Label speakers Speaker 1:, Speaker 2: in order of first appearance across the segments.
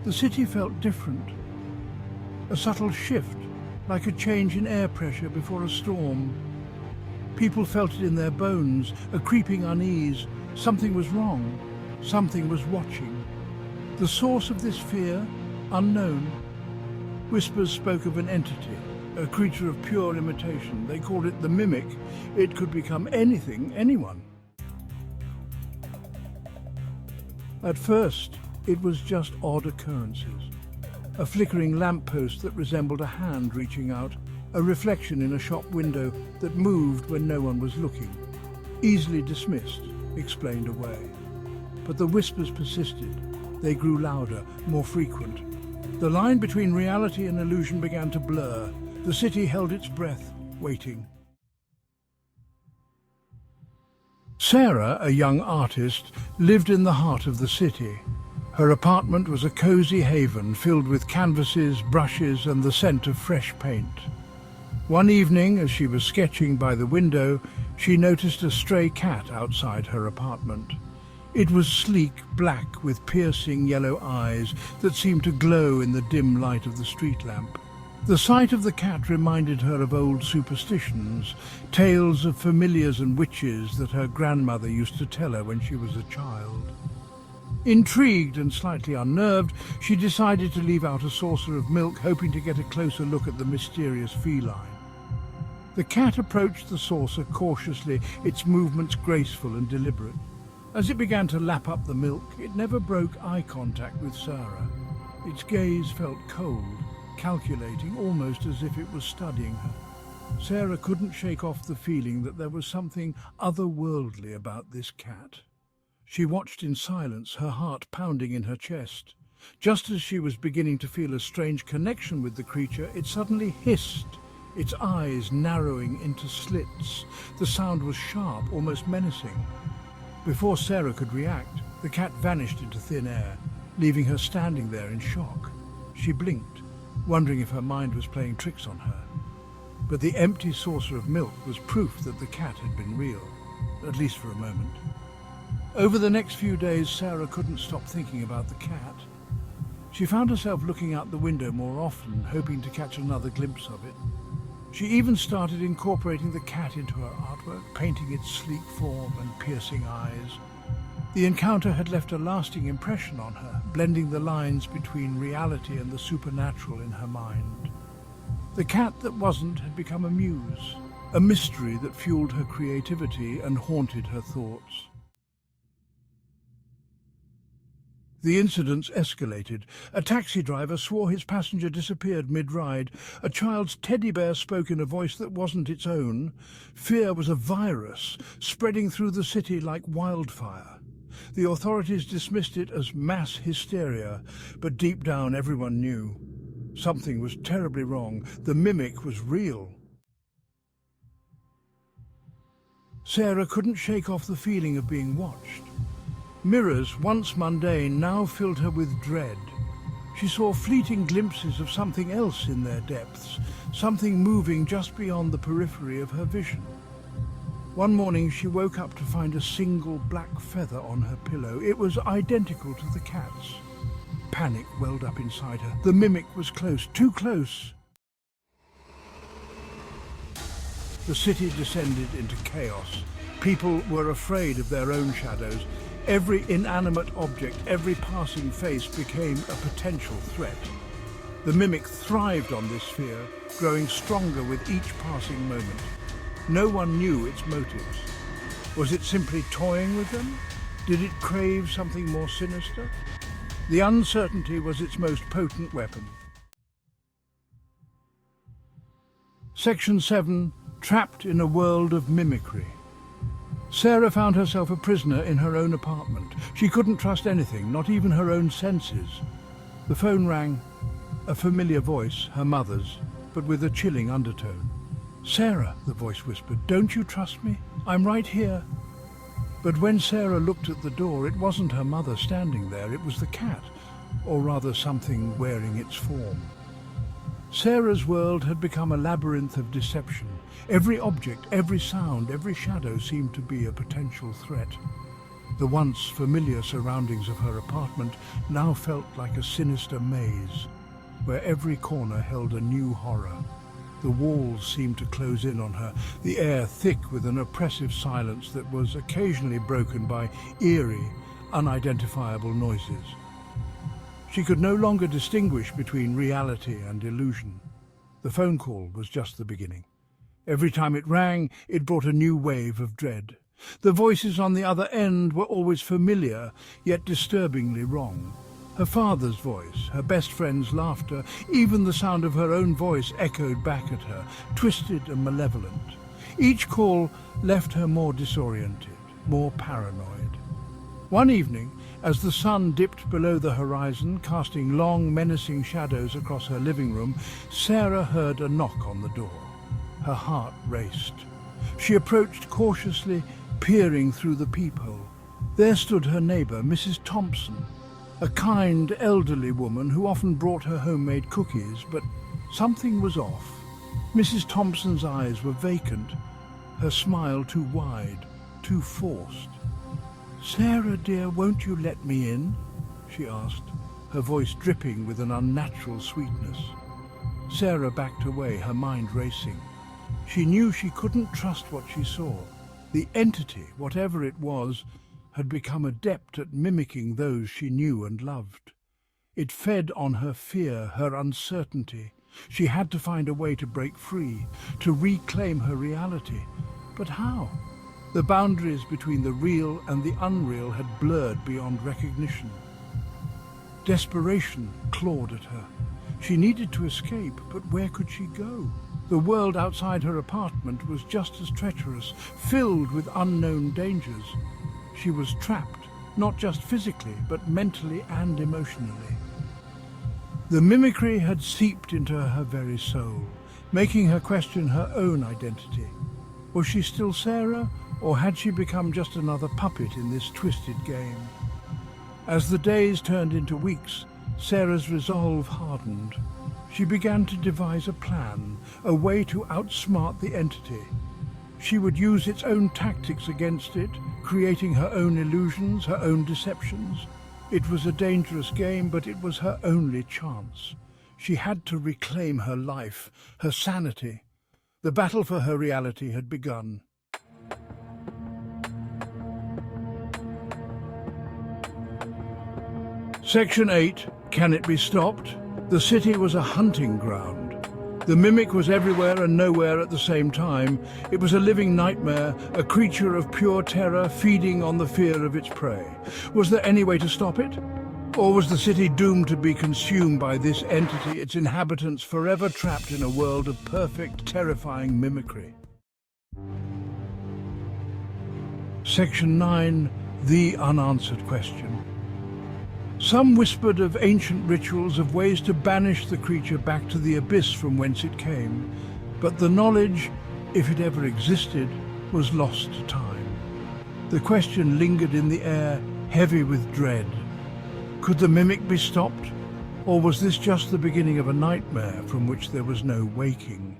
Speaker 1: The city felt different. A subtle shift, like a change in air pressure before a storm. People felt it in their bones, a creeping unease. Something was wrong. Something was watching. The source of this fear, unknown. Whispers spoke of an entity, a creature of pure imitation. They called it the Mimic. It could become anything, anyone. At first, it was just odd occurrences. A flickering lamppost that resembled a hand reaching out, a reflection in a shop window that moved when no one was looking. Easily dismissed, explained away. But the whispers persisted. They grew louder, more frequent. The line between reality and illusion began to blur. The city held its breath, waiting. Sarah, a young artist, lived in the heart of the city. Her apartment was a cozy haven filled with canvases, brushes, and the scent of fresh paint. One evening, as she was sketching by the window, she noticed a stray cat outside her apartment. It was sleek, black, with piercing yellow eyes that seemed to glow in the dim light of the street lamp. The sight of the cat reminded her of old superstitions, tales of familiars and witches that her grandmother used to tell her when she was a child. Intrigued and slightly unnerved, she decided to leave out a saucer of milk, hoping to get a closer look at the mysterious feline. The cat approached the saucer cautiously, its movements graceful and deliberate. As it began to lap up the milk, it never broke eye contact with Sarah. Its gaze felt cold, calculating, almost as if it was studying her. Sarah couldn't shake off the feeling that there was something otherworldly about this cat. She watched in silence, her heart pounding in her chest. Just as she was beginning to feel a strange connection with the creature, it suddenly hissed, its eyes narrowing into slits. The sound was sharp, almost menacing. Before Sarah could react, the cat vanished into thin air, leaving her standing there in shock. She blinked, wondering if her mind was playing tricks on her. But the empty saucer of milk was proof that the cat had been real, at least for a moment. Over the next few days, Sarah couldn't stop thinking about the cat. She found herself looking out the window more often, hoping to catch another glimpse of it. She even started incorporating the cat into her artwork, painting its sleek form and piercing eyes. The encounter had left a lasting impression on her, blending the lines between reality and the supernatural in her mind. The cat that wasn't had become a muse, a mystery that fueled her creativity and haunted her thoughts. The incidents escalated. A taxi driver swore his passenger disappeared mid-ride. A child's teddy bear spoke in a voice that wasn't its own. Fear was a virus, spreading through the city like wildfire. The authorities dismissed it as mass hysteria, but deep down everyone knew. Something was terribly wrong. The Mimic was real. Sarah couldn't shake off the feeling of being watched. Mirrors, once mundane, now filled her with dread. She saw fleeting glimpses of something else in their depths, something moving just beyond the periphery of her vision. One morning she woke up to find a single black feather on her pillow. It was identical to the cat's. Panic welled up inside her. The Mimic was close, too close. The city descended into chaos. People were afraid of their own shadows. Every inanimate object, every passing face became a potential threat. The Mimic thrived on this fear, growing stronger with each passing moment. No one knew its motives. Was it simply toying with them? Did it crave something more sinister? The uncertainty was its most potent weapon. Section 7. Trapped in a world of mimicry. Sarah found herself a prisoner in her own apartment. She couldn't trust anything, not even her own senses. The phone rang, a familiar voice, her mother's, but with a chilling undertone. "Sarah," the voice whispered, "don't you trust me? I'm right here." But when Sarah looked at the door, it wasn't her mother standing there, it was the cat, or rather something wearing its form. Sarah's world had become a labyrinth of deception. Every object, every sound, every shadow seemed to be a potential threat. The once familiar surroundings of her apartment now felt like a sinister maze, where every corner held a new horror. The walls seemed to close in on her, the air thick with an oppressive silence that was occasionally broken by eerie, unidentifiable noises. She could no longer distinguish between reality and illusion. The phone call was just the beginning. Every time it rang, it brought a new wave of dread. The voices on the other end were always familiar, yet disturbingly wrong. Her father's voice, her best friend's laughter, even the sound of her own voice echoed back at her, twisted and malevolent. Each call left her more disoriented, more paranoid. One evening, as the sun dipped below the horizon, casting long, menacing shadows across her living room, Sarah heard a knock on the door. Her heart raced. She approached cautiously, peering through the peephole. There stood her neighbour, Mrs. Thompson, a kind, elderly woman who often brought her homemade cookies, but something was off. Mrs. Thompson's eyes were vacant, her smile too wide, too forced. "Sarah, dear, won't you let me in?" she asked, her voice dripping with an unnatural sweetness. Sarah backed away, her mind racing. She knew she couldn't trust what she saw. The entity, whatever it was, had become adept at mimicking those she knew and loved. It fed on her fear, her uncertainty. She had to find a way to break free, to reclaim her reality. But how? The boundaries between the real and the unreal had blurred beyond recognition. Desperation clawed at her. She needed to escape, but where could she go? The world outside her apartment was just as treacherous, filled with unknown dangers. She was trapped, not just physically, but mentally and emotionally. The mimicry had seeped into her very soul, making her question her own identity. Was she still Sarah, or had she become just another puppet in this twisted game? As the days turned into weeks, Sarah's resolve hardened. She began to devise a plan, a way to outsmart the entity. She would use its own tactics against it, creating her own illusions, her own deceptions. It was a dangerous game, but it was her only chance. She had to reclaim her life, her sanity. The battle for her reality had begun. Section 8, Can It Be Stopped? The city was a hunting ground. The mimic was everywhere and nowhere at the same time. It was a living nightmare, a creature of pure terror feeding on the fear of its prey. Was there any way to stop it? Or was the city doomed to be consumed by this entity, its inhabitants forever trapped in a world of perfect, terrifying mimicry? Section 9, The Unanswered Question. Some whispered of ancient rituals, of ways to banish the creature back to the abyss from whence it came, but the knowledge, if it ever existed, was lost to time. The question lingered in the air, heavy with dread. Could the mimic be stopped, or was this just the beginning of a nightmare from which there was no waking?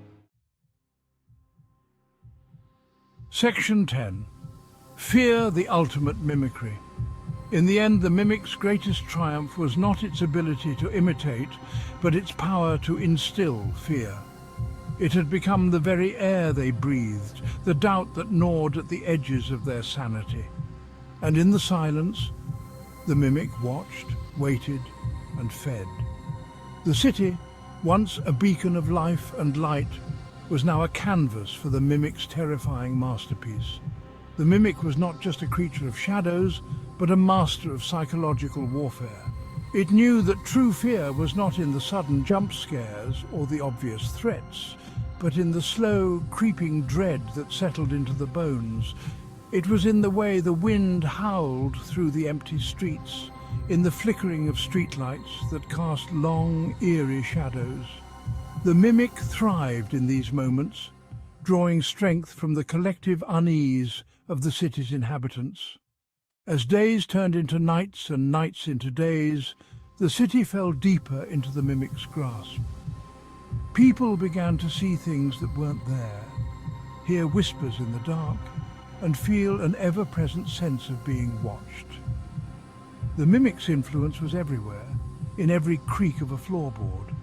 Speaker 1: Section 10. Fear, the ultimate mimicry. In the end, the mimic's greatest triumph was not its ability to imitate, but its power to instill fear. It had become the very air they breathed, the doubt that gnawed at the edges of their sanity. And in the silence, the mimic watched, waited, and fed. The city, once a beacon of life and light, was now a canvas for the mimic's terrifying masterpiece. The mimic was not just a creature of shadows, but a master of psychological warfare. It knew that true fear was not in the sudden jump scares or the obvious threats, but in the slow, creeping dread that settled into the bones. It was in the way the wind howled through the empty streets, in the flickering of streetlights that cast long, eerie shadows. The mimic thrived in these moments, drawing strength from the collective unease of the city's inhabitants. As days turned into nights and nights into days, the city fell deeper into the mimic's grasp. People began to see things that weren't there, hear whispers in the dark, and feel an ever-present sense of being watched. The mimic's influence was everywhere, in every creak of a floorboard,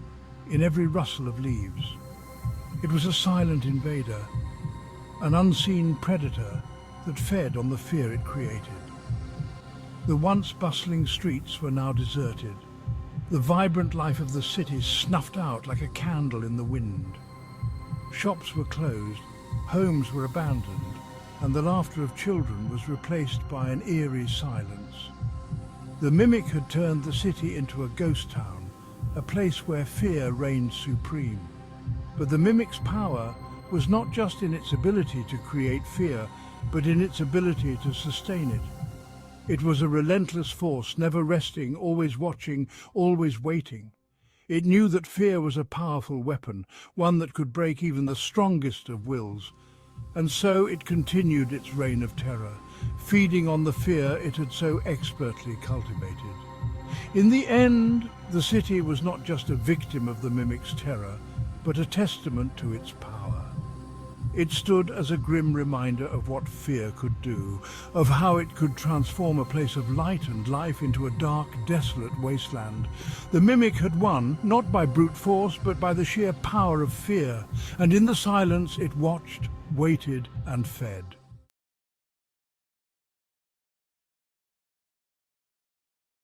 Speaker 1: in every rustle of leaves. It was a silent invader, an unseen predator that fed on the fear it created. The once bustling streets were now deserted. The vibrant life of the city snuffed out like a candle in the wind. Shops were closed, homes were abandoned, and the laughter of children was replaced by an eerie silence. The mimic had turned the city into a ghost town, a place where fear reigned supreme. But the mimic's power was not just in its ability to create fear, but in its ability to sustain it. It was a relentless force, never resting, always watching, always waiting. It knew that fear was a powerful weapon, one that could break even the strongest of wills. And so it continued its reign of terror, feeding on the fear it had so expertly cultivated. In the end, the city was not just a victim of the mimic's terror, but a testament to its power. It stood as a grim reminder of what fear could do, of how it could transform a place of light and life into a dark, desolate wasteland. The mimic had won, not by brute force, but by the sheer power of fear, and in the silence it watched, waited, and fed.